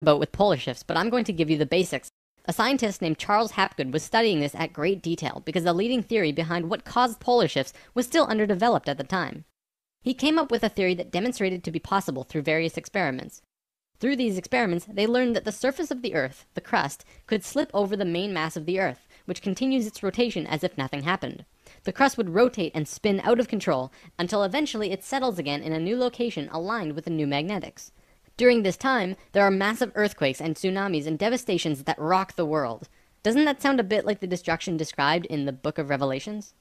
about with polar shifts, but I'm going to give you the basics. A scientist named Charles Hapgood was studying this at great detail because the leading theory behind what caused polar shifts was still underdeveloped at the time. He came up with a theory that demonstrated to be possible through various experiments. Through these experiments, they learned that the surface of the Earth, the crust, could slip over the main mass of the Earth, which continues its rotation as if nothing happened. The crust would rotate and spin out of control until eventually it settles again in a new location aligned with the new magnetics. During this time, there are massive earthquakes and tsunamis and devastations that rock the world. Doesn't that sound a bit like the destruction described in the Book of Revelations?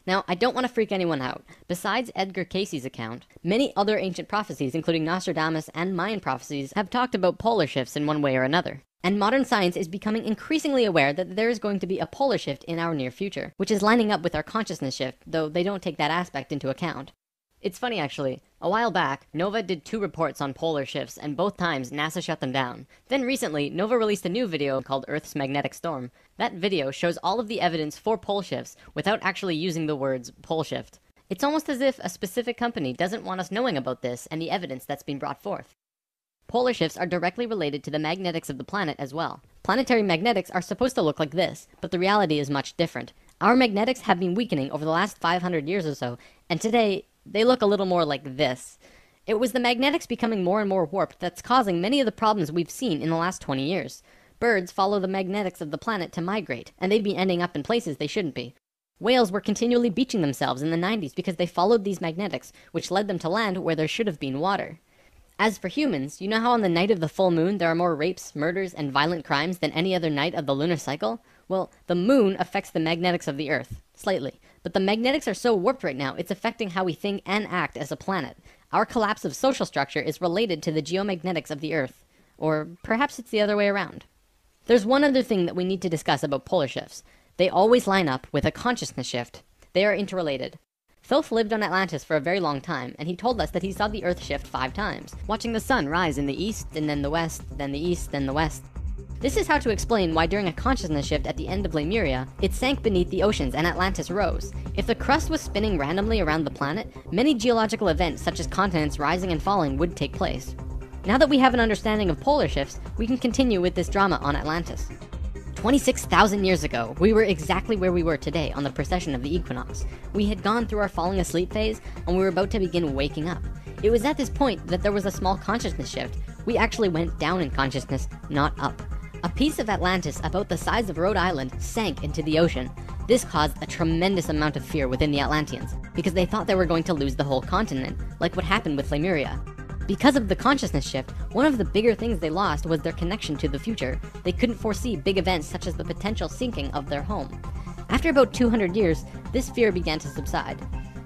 Now, I don't want to freak anyone out. Besides Edgar Cayce's account, many other ancient prophecies, including Nostradamus and Mayan prophecies, have talked about polar shifts in one way or another. And modern science is becoming increasingly aware that there is going to be a polar shift in our near future, which is lining up with our consciousness shift, though they don't take that aspect into account. It's funny actually, a while back, NOVA did 2 reports on polar shifts, and both times NASA shut them down. Then recently, NOVA released a new video called Earth's Magnetic Storm. That video shows all of the evidence for pole shifts without actually using the words pole shift. It's almost as if a specific company doesn't want us knowing about this and the evidence that's been brought forth. Polar shifts are directly related to the magnetics of the planet as well. Planetary magnetics are supposed to look like this, but the reality is much different. Our magnetics have been weakening over the last 500 years or so, and today, they look a little more like this. It was the magnetics becoming more and more warped that's causing many of the problems we've seen in the last 20 years. Birds follow the magnetics of the planet to migrate, and they've been ending up in places they shouldn't be. Whales were continually beaching themselves in the 90s because they followed these magnetics, which led them to land where there should have been water. As for humans, you know how on the night of the full moon there are more rapes, murders, and violent crimes than any other night of the lunar cycle? Well, the moon affects the magnetics of the Earth, slightly. But the magnetics are so warped right now, it's affecting how we think and act as a planet. Our collapse of social structure is related to the geomagnetics of the Earth. Or perhaps it's the other way around. There's one other thing that we need to discuss about polar shifts. They always line up with a consciousness shift. They are interrelated. Thoth lived on Atlantis for a very long time, and he told us that he saw the Earth shift 5 times, watching the sun rise in the east, and then the west, then the east, then the west. This is how to explain why during a consciousness shift at the end of Lemuria, it sank beneath the oceans and Atlantis rose. If the crust was spinning randomly around the planet, many geological events such as continents rising and falling would take place. Now that we have an understanding of polar shifts, we can continue with this drama on Atlantis. 26,000 years ago, we were exactly where we were today on the precession of the equinox. We had gone through our falling asleep phase, and we were about to begin waking up. It was at this point that there was a small consciousness shift. We actually went down in consciousness, not up. A piece of Atlantis about the size of Rhode Island sank into the ocean. This caused a tremendous amount of fear within the Atlanteans, because they thought they were going to lose the whole continent, like what happened with Lemuria. Because of the consciousness shift, one of the bigger things they lost was their connection to the future. They couldn't foresee big events such as the potential sinking of their home. After about 200 years, this fear began to subside.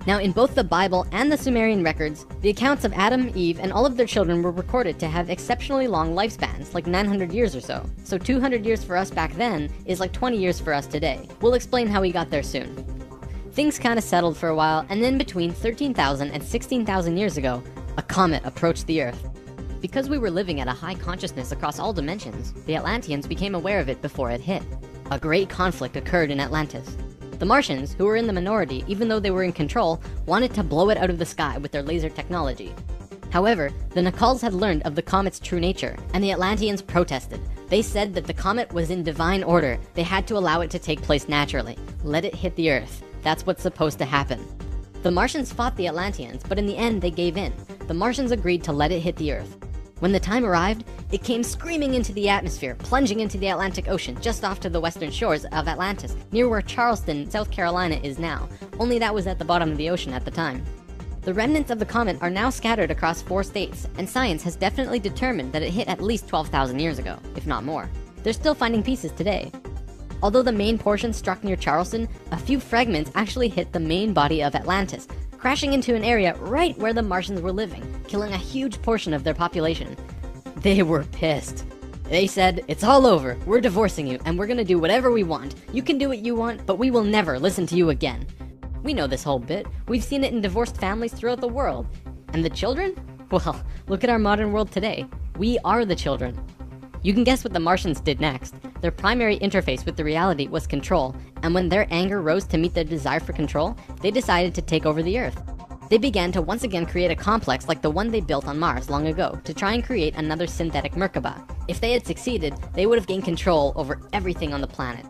Now, in both the Bible and the Sumerian records, the accounts of Adam, Eve, and all of their children were recorded to have exceptionally long lifespans, like 900 years or so. So 200 years for us back then is like 20 years for us today. We'll explain how we got there soon. Things kinda settled for a while, and then between 13,000 and 16,000 years ago, a comet approached the Earth. Because we were living at a high consciousness across all dimensions, the Atlanteans became aware of it before it hit. A great conflict occurred in Atlantis. The Martians, who were in the minority even though they were in control, wanted to blow it out of the sky with their laser technology. However, the Nacals had learned of the comet's true nature, and the Atlanteans protested. They said that the comet was in divine order. They had to allow it to take place naturally. Let it hit the Earth. That's what's supposed to happen. The Martians fought the Atlanteans, but in the end they gave in. The Martians agreed to let it hit the Earth. When the time arrived, it came screaming into the atmosphere, plunging into the Atlantic Ocean just off to the western shores of Atlantis, near where Charleston, South Carolina is now, only that was at the bottom of the ocean at the time. The remnants of the comet are now scattered across 4 states, and science has definitely determined that it hit at least 12,000 years ago, if not more. They're still finding pieces today. Although the main portion struck near Charleston, a few fragments actually hit the main body of Atlantis, crashing into an area right where the Martians were living, killing a huge portion of their population. They were pissed. They said, "It's all over, we're divorcing you, and we're gonna do whatever we want. You can do what you want, but we will never listen to you again." We know this whole bit. We've seen it in divorced families throughout the world. And the children? Well, look at our modern world today. We are the children. You can guess what the Martians did next. Their primary interface with the reality was control, and when their anger rose to meet their desire for control, they decided to take over the Earth. They began to once again create a complex like the one they built on Mars long ago to try and create another synthetic Merkaba. If they had succeeded, they would have gained control over everything on the planet.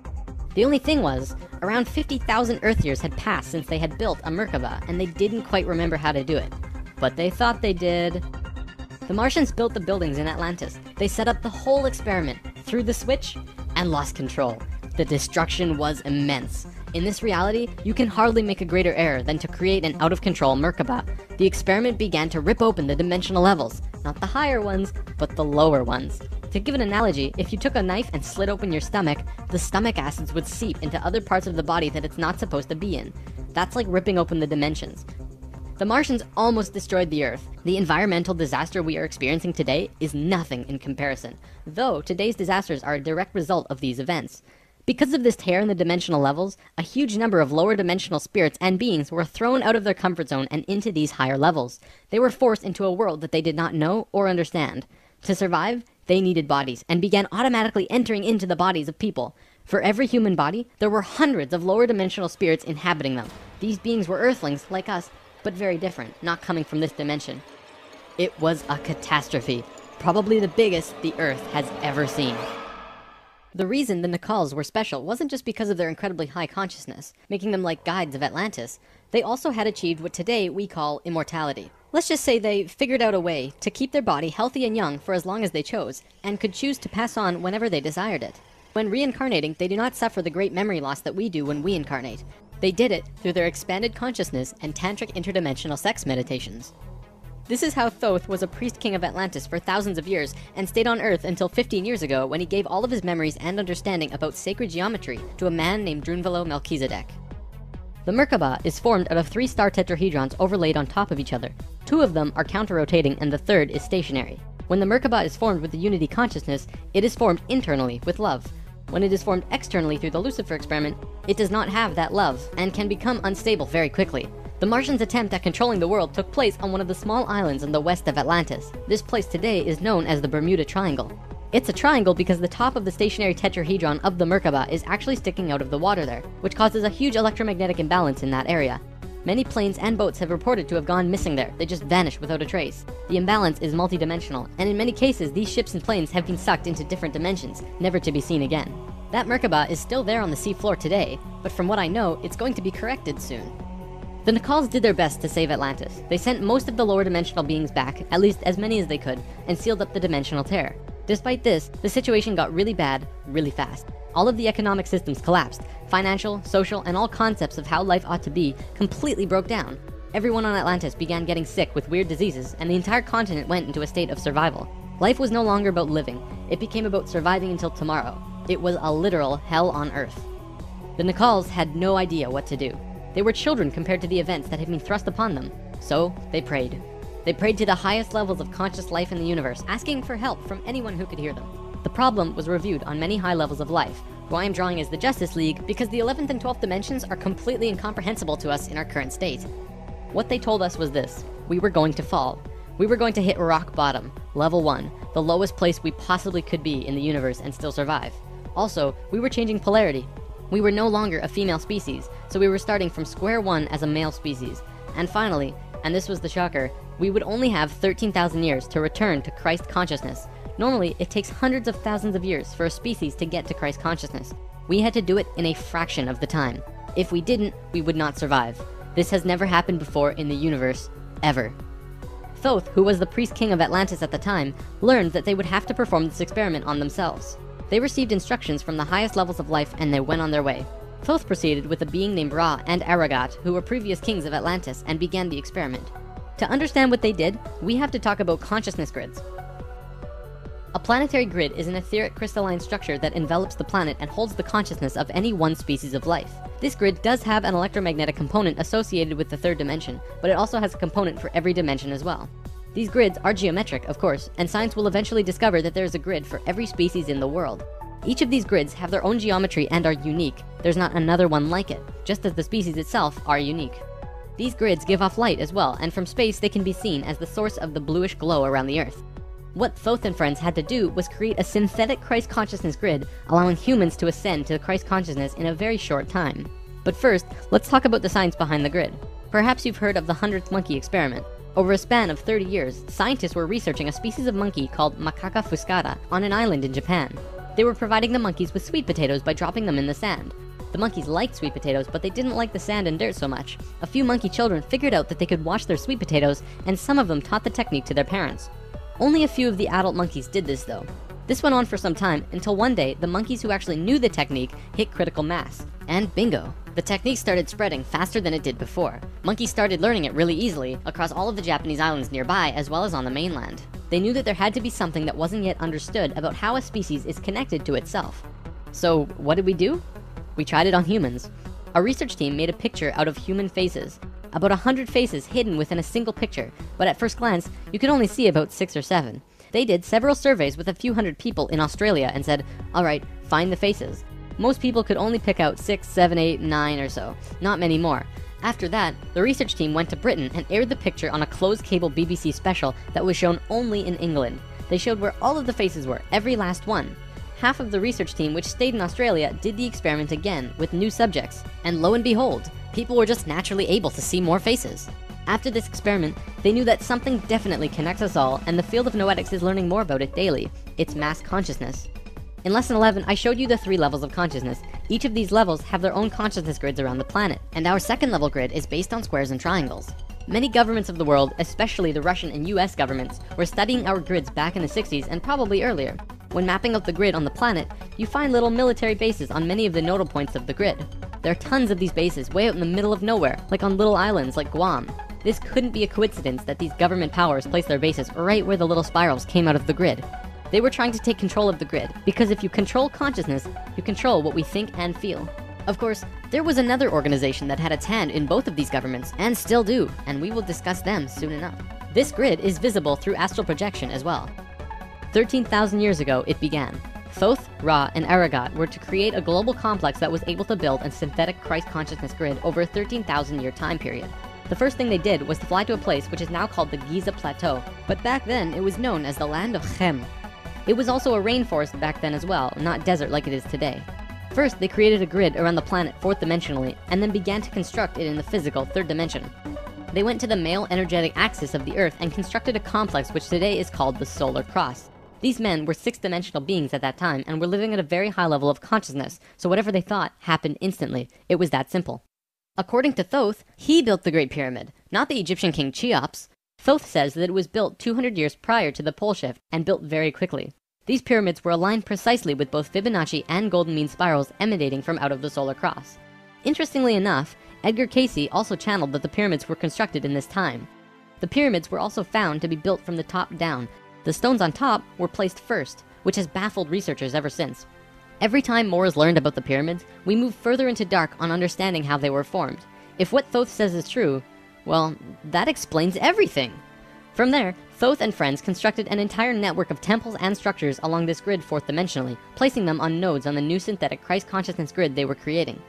The only thing was, around 50,000 Earth years had passed since they had built a Merkaba, and they didn't quite remember how to do it. But they thought they did. The Martians built the buildings in Atlantis. They set up the whole experiment, threw the switch, and lost control. The destruction was immense. In this reality, you can hardly make a greater error than to create an out-of-control Merkaba. The experiment began to rip open the dimensional levels, not the higher ones, but the lower ones. To give an analogy, if you took a knife and slit open your stomach, the stomach acids would seep into other parts of the body that it's not supposed to be in. That's like ripping open the dimensions. The Martians almost destroyed the Earth. The environmental disaster we are experiencing today is nothing in comparison, though today's disasters are a direct result of these events. Because of this tear in the dimensional levels, a huge number of lower dimensional spirits and beings were thrown out of their comfort zone and into these higher levels. They were forced into a world that they did not know or understand. To survive, they needed bodies, and began automatically entering into the bodies of people. For every human body, there were hundreds of lower dimensional spirits inhabiting them. These beings were Earthlings, like us, but very different, not coming from this dimension. It was a catastrophe, probably the biggest the Earth has ever seen. The reason the Nacals were special wasn't just because of their incredibly high consciousness, making them like guides of Atlantis. They also had achieved what today we call immortality. Let's just say they figured out a way to keep their body healthy and young for as long as they chose, and could choose to pass on whenever they desired it. When reincarnating, they do not suffer the great memory loss that we do when we incarnate. They did it through their expanded consciousness and tantric interdimensional sex meditations. This is how Thoth was a priest king of Atlantis for thousands of years and stayed on Earth until 15 years ago when he gave all of his memories and understanding about sacred geometry to a man named Drunvalo Melchizedek. The Merkaba is formed out of 3 star tetrahedrons overlaid on top of each other. 2 of them are counter-rotating and the third is stationary. When the Merkaba is formed with the unity consciousness, it is formed internally with love. When it is formed externally through the Lucifer experiment, it does not have that love and can become unstable very quickly. The Martians' attempt at controlling the world took place on one of the small islands in the west of Atlantis. This place today is known as the Bermuda Triangle. It's a triangle because the top of the stationary tetrahedron of the Merkaba is actually sticking out of the water there, which causes a huge electromagnetic imbalance in that area. Many planes and boats have reported to have gone missing there. They just vanished without a trace. The imbalance is multidimensional, and in many cases these ships and planes have been sucked into different dimensions, never to be seen again. That Merkaba is still there on the seafloor today, but from what I know, it's going to be corrected soon. The Nacals did their best to save Atlantis. They sent most of the lower dimensional beings back, at least as many as they could, and sealed up the dimensional tear. Despite this, the situation got really bad, really fast. All of the economic systems collapsed. Financial, social, and all concepts of how life ought to be completely broke down. Everyone on Atlantis began getting sick with weird diseases, and the entire continent went into a state of survival. Life was no longer about living. It became about surviving until tomorrow. It was a literal hell on Earth. The Nacals had no idea what to do. They were children compared to the events that had been thrust upon them. So they prayed. They prayed to the highest levels of conscious life in the universe, asking for help from anyone who could hear them. The problem was reviewed on many high levels of life, who I am drawing as the Justice League because the 11th and 12th dimensions are completely incomprehensible to us in our current state. What they told us was this: we were going to fall. We were going to hit rock bottom, level 1, the lowest place we possibly could be in the universe and still survive. Also, we were changing polarity. We were no longer a female species, so we were starting from square one as a male species. And finally, and this was the shocker, we would only have 13,000 years to return to Christ consciousness. Normally, it takes hundreds of thousands of years for a species to get to Christ consciousness. We had to do it in a fraction of the time. If we didn't, we would not survive. This has never happened before in the universe, ever. Thoth, who was the priest king of Atlantis at the time, learned that they would have to perform this experiment on themselves. They received instructions from the highest levels of life and they went on their way. Thoth proceeded with a being named Ra and Aragat, who were previous kings of Atlantis, and began the experiment. To understand what they did, we have to talk about consciousness grids. A planetary grid is an etheric crystalline structure that envelops the planet and holds the consciousness of any one species of life. This grid does have an electromagnetic component associated with the third dimension, but it also has a component for every dimension as well. These grids are geometric, of course, and science will eventually discover that there is a grid for every species in the world. Each of these grids have their own geometry and are unique. There's not another one like it, just as the species itself are unique. These grids give off light as well, and from space they can be seen as the source of the bluish glow around the Earth. What Thoth and friends had to do was create a synthetic Christ consciousness grid, allowing humans to ascend to Christ consciousness in a very short time. But first, let's talk about the science behind the grid. Perhaps you've heard of the 100th monkey experiment. Over a span of 30 years, scientists were researching a species of monkey called Macaca fuscata on an island in Japan. They were providing the monkeys with sweet potatoes by dropping them in the sand. The monkeys liked sweet potatoes, but they didn't like the sand and dirt so much. A few monkey children figured out that they could wash their sweet potatoes, and some of them taught the technique to their parents. Only a few of the adult monkeys did this though. This went on for some time until one day the monkeys who actually knew the technique hit critical mass. And bingo! The technique started spreading faster than it did before. Monkeys started learning it really easily across all of the Japanese islands nearby as well as on the mainland. They knew that there had to be something that wasn't yet understood about how a species is connected to itself. So what did we do? We tried it on humans. A research team made a picture out of human faces. About 100 faces hidden within a single picture, but at first glance, you could only see about 6 or 7. They did several surveys with a few hundred people in Australia and said, alright, find the faces. Most people could only pick out 6, 7, 8, 9 or so, not many more. After that, the research team went to Britain and aired the picture on a closed cable BBC special that was shown only in England. They showed where all of the faces were, every last one. Half of the research team, which stayed in Australia, did the experiment again with new subjects. And lo and behold, people were just naturally able to see more faces. After this experiment, they knew that something definitely connects us all, and the field of noetics is learning more about it daily. It's mass consciousness. In lesson 11, I showed you the 3 levels of consciousness. Each of these levels have their own consciousness grids around the planet, and our second level grid is based on squares and triangles. Many governments of the world, especially the Russian and US governments, were studying our grids back in the 60s and probably earlier. When mapping out the grid on the planet, you find little military bases on many of the nodal points of the grid. There are tons of these bases way out in the middle of nowhere, like on little islands like Guam. This couldn't be a coincidence that these government powers placed their bases right where the little spirals came out of the grid. They were trying to take control of the grid, because if you control consciousness, you control what we think and feel. Of course, there was another organization that had its hand in both of these governments, and still do, and we will discuss them soon enough. This grid is visible through astral projection as well. 13,000 years ago, it began. Thoth, Ra, and Aragat were to create a global complex that was able to build a synthetic Christ consciousness grid over a 13,000 year time period. The first thing they did was to fly to a place which is now called the Giza Plateau, but back then it was known as the land of Chem. It was also a rainforest back then as well, not desert like it is today. First, they created a grid around the planet 4th dimensionally, and then began to construct it in the physical 3rd dimension. They went to the male energetic axis of the Earth and constructed a complex which today is called the Solar Cross. These men were 6th dimensional beings at that time and were living at a very high level of consciousness, so whatever they thought happened instantly. It was that simple. According to Thoth, he built the Great Pyramid, not the Egyptian king Cheops. Thoth says that it was built 200 years prior to the pole shift and built very quickly. These pyramids were aligned precisely with both Fibonacci and golden mean spirals emanating from out of the solar cross. Interestingly enough, Edgar Cayce also channeled that the pyramids were constructed in this time. The pyramids were also found to be built from the top down. The stones on top were placed first, which has baffled researchers ever since. Every time more is learned about the pyramids, we move further into dark on understanding how they were formed. If what Thoth says is true, well, that explains everything. From there, Thoth and friends constructed an entire network of temples and structures along this grid 4th dimensionally, placing them on nodes on the new synthetic Christ consciousness grid they were creating.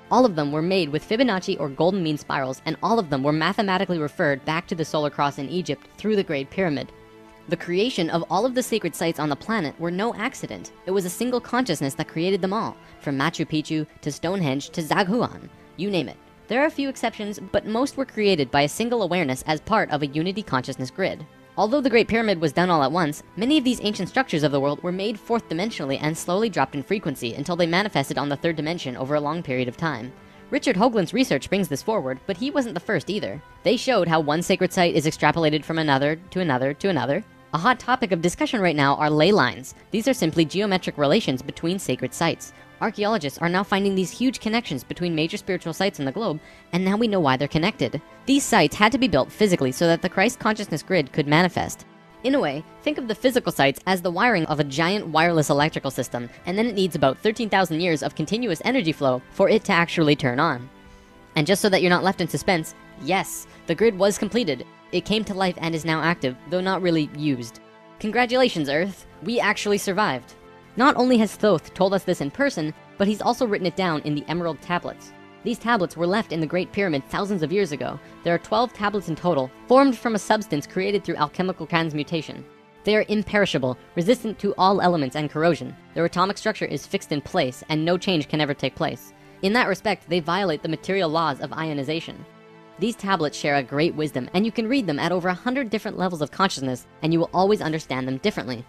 All of them were made with Fibonacci or golden mean spirals, and all of them were mathematically referred back to the solar cross in Egypt through the Great Pyramid. The creation of all of the sacred sites on the planet were no accident. It was a single consciousness that created them all, from Machu Picchu to Stonehenge to Zaghuan, you name it. There are a few exceptions, but most were created by a single awareness as part of a unity consciousness grid. Although the Great Pyramid was done all at once, many of these ancient structures of the world were made 4th dimensionally and slowly dropped in frequency until they manifested on the 3rd dimension over a long period of time. Richard Hoagland's research brings this forward, but he wasn't the first either. They showed how one sacred site is extrapolated from another to another to another. A hot topic of discussion right now are ley lines. These are simply geometric relations between sacred sites. Archaeologists are now finding these huge connections between major spiritual sites in the globe, and now we know why they're connected. These sites had to be built physically so that the Christ consciousness grid could manifest. In a way, think of the physical sites as the wiring of a giant wireless electrical system, and then it needs about 13,000 years of continuous energy flow for it to actually turn on. And just so that you're not left in suspense, yes, the grid was completed. It came to life and is now active, though not really used. Congratulations, Earth! We actually survived. Not only has Thoth told us this in person, but he's also written it down in the Emerald Tablets. These tablets were left in the Great Pyramid thousands of years ago. There are 12 tablets in total, formed from a substance created through alchemical transmutation. They are imperishable, resistant to all elements and corrosion. Their atomic structure is fixed in place, and no change can ever take place. In that respect, they violate the material laws of ionization. These tablets share a great wisdom, and you can read them at over 100 different levels of consciousness, and you will always understand them differently.